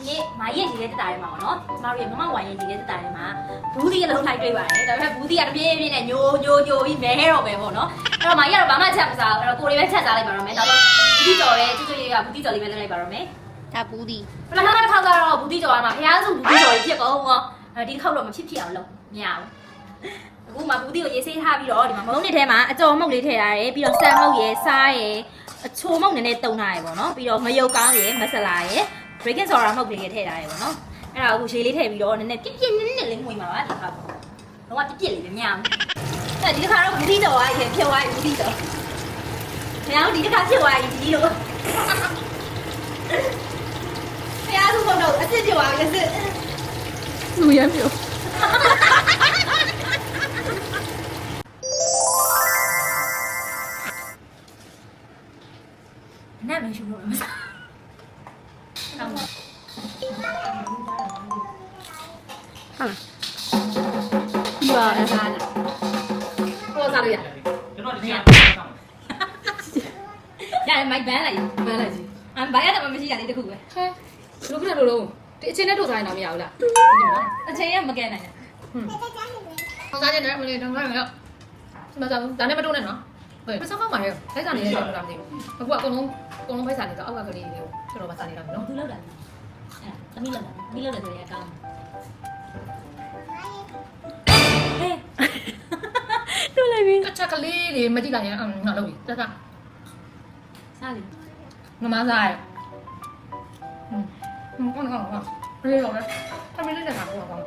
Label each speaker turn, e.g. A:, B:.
A: ဒီမာရဲ့ဒီရဲ့တက်တာတွေမှာပေါ့နော်ကျမတို့ရဲ့မမဝိုင်ရဲ့ဒီရဲ့တက်တာတွေမှာဘူးသီးအလုံးလိုက်တွေ့ပါတယ်ဒါပေမဲ့ဘူးသီးကတပြေးပြေးနဲ့ညိုပြီးမဲတော့ပဲပေါ့နော်အဲ့တော့မာကြီးကတော့ဘာမှချက်မစားဘူးအဲ့တော့ကိုလေးပဲချက်စားလိုက်ပါတော့မယ်ဒါတော့ဘူးသီးကြော်ရဲ့ကျွတ်ရေးကဘူးသီးကြော်လေးပဲလုပ်လိုက်ပါတော့မယ်ဒါဘူးသီးပထမတစ်ခါကတော့ဘူးသီးကြော်ရမှာဖျားစုဘူးသီးကြော်ကြီးဖြစ်ကုန်ရောဒီတစ်ခေါက်တော့မဖြစ်အောင်လုပ်မရဘူးအခုမှဘူးသီးကိုရေးဆေးထားပြီးတော့ဒီမှာမုံနှစ်ထဲမှာအကြော်မုတ်လေးထည့်ထားတယ်ပြီးတော့ဆန်မုတ်ရယ်စားရယ်အချိုမုတ်နည်းနည်းတုံထားရယ်ပေါ့နော်ပြီးတော့ငရုတ်ကောင်းရယ်မဆလာရယ် breaking soda မုတ်လေးထည့်ထားရယ်ပေါ့နော်အဲ့ဒါကိုရေလေးထည့်ပြီးတော့နည်းနည်းပြစ်နည်းနည်းလေးမှွေမှာပါဒီခါတော့ပြစ်လေးပဲမရဘူးအဲ့ဒီခါတော့ဘူးသီးကြော်ရရင်ဖြစ်သွားပြီဘူးသီးကြော်မရဘူးဒီတစ်ခါဖြစ်သွားပြီဒီလိုဖျားစုကုန်တော့အစ်စ်ဖြစ်သွားပြီအစ်စ်
B: လူရမ်းပြော
A: 那没什么没啥。看吧。
B: 好了。ဒီပါအဲ့ဒါ
A: ကိုစားလို့ရကျွန်တော်ဒီနေ့ရတယ်မိုက်ဘန်းလိုက်ဘန်းလိုက်ကြီးဘန်းရတယ်မရှိရသေးတခုပဲ
B: ဟဲဘလို့ဖြစ်လို့လို့ဒီအချင်းနဲ့ထုတ်စားရင်တော့မရဘူးလား
A: အချိန်ရမကဲနိုင်နဲ့
B: ထောင်စားနေတယ်မလေးထောင်စားရမယ်စမစားဘူးဒါနဲ့မတုံးနဲ့နော်ဟုတ်မစားမှမှာရဲလိုက်စားနေရတယ်လို့လားမသိဘူးအခုအကုန်လုံးဖိုက်စားနေတော့အောက်ကကလေးတွေကိုကျွန်တော်မစားနေတော့ဘူးနော်
A: သူလောက်တာအဲ့သမီးလောက်တာသမီးလောက်တယ်ဆိုရင်အကောင်း
B: တို့လိုက်ပြီအချက်ကလေးတွေမကြည့်လိုက်ရင်ငါလုပ်ပြီတက်စား
A: စားလေ
B: မမစားရကောင်းကောင်းဘယ်လိုလဲသမီးလေးတက်တာကောင်း